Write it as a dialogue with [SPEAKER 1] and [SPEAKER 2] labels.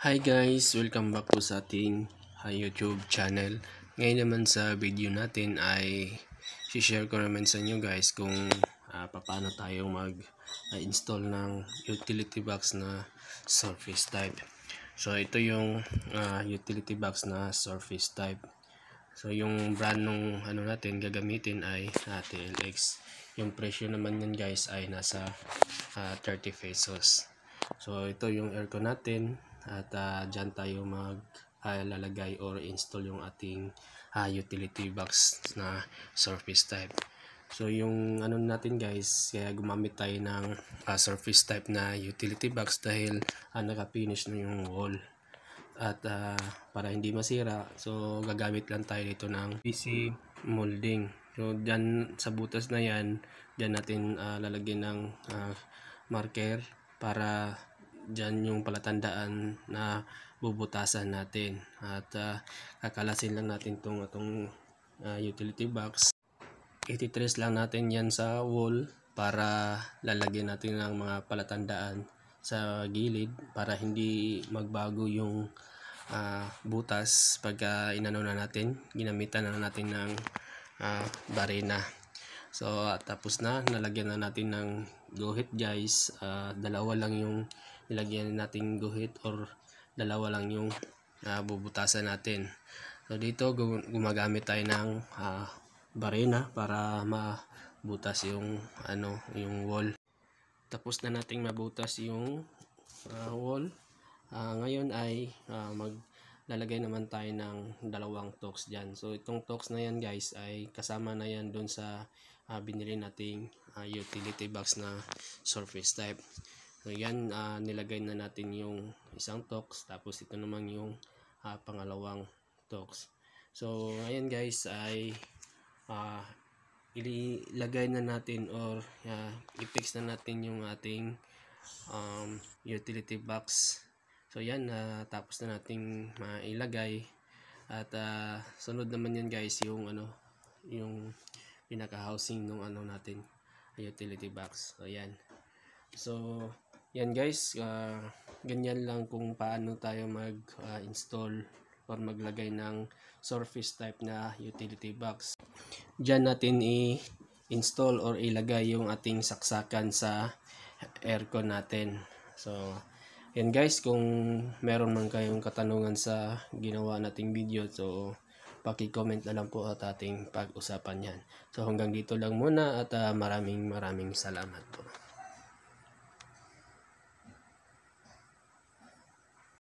[SPEAKER 1] Hi guys, welcome back po sa ating YouTube channel. Ngayon naman sa video natin ay share ko naman sa inyo guys kung paano tayo mag-install ng utility box na Surface type. So ito yung utility box na Surface type. So yung brand nung natin gagamitin ay TLX. Yung presyo naman yan guys ay nasa 30 pesos. So ito yung aircon natin at dyan tayo lalagay or install yung ating utility box na Surface type. So yung natin guys, kaya gumamit tayo ng Surface type na utility box dahil naka-finish na yung wall. At para hindi masira, so gagamit lang tayo dito ng PC molding. So dyan sa butas na yan, dyan natin lalagyan ng marker para dyan yung palatandaan na bubutasan natin. At kakalasin lang natin itong utility box. Ititrace lang natin yan sa wall para lalagyan natin ng mga palatandaan sa gilid para hindi magbago yung butas pagka ginamitan na natin ng barena. So tapos nalagyan na natin ng guhit guys. Dalawa lang yung nilagyan natin guhit or dalawa lang yung bubutasan natin. So dito gumagamit tayo ng barena para mabutas yung wall. Tapos na nating mabutas yung wall. Ngayon ay maglalagay naman tayo ng dalawang tokes dyan. So itong tokes na yan guys ay kasama na yan dun sa binili nating utility box na Surface type. So yan, nilagay na natin yung isang tokes, tapos ito naman yung pangalawang tokes. So ngayon guys ay ilagay na natin or i-fix na natin yung ating utility box. So yan, tapos na nating mailagay at sunod naman yan guys yung yung pinaka housing nung natin utility box. So yan. So yan guys, ganyan lang kung paano tayo mag-install or maglagay ng Surface type na utility box. Diyan natin i-install or ilagay yung ating saksakan sa aircon natin. So yan guys, kung meron man kayong katanungan sa ginawa nating video, so paki-comment na lang po at ating pag-usapan yan. So hanggang dito lang muna at maraming salamat po.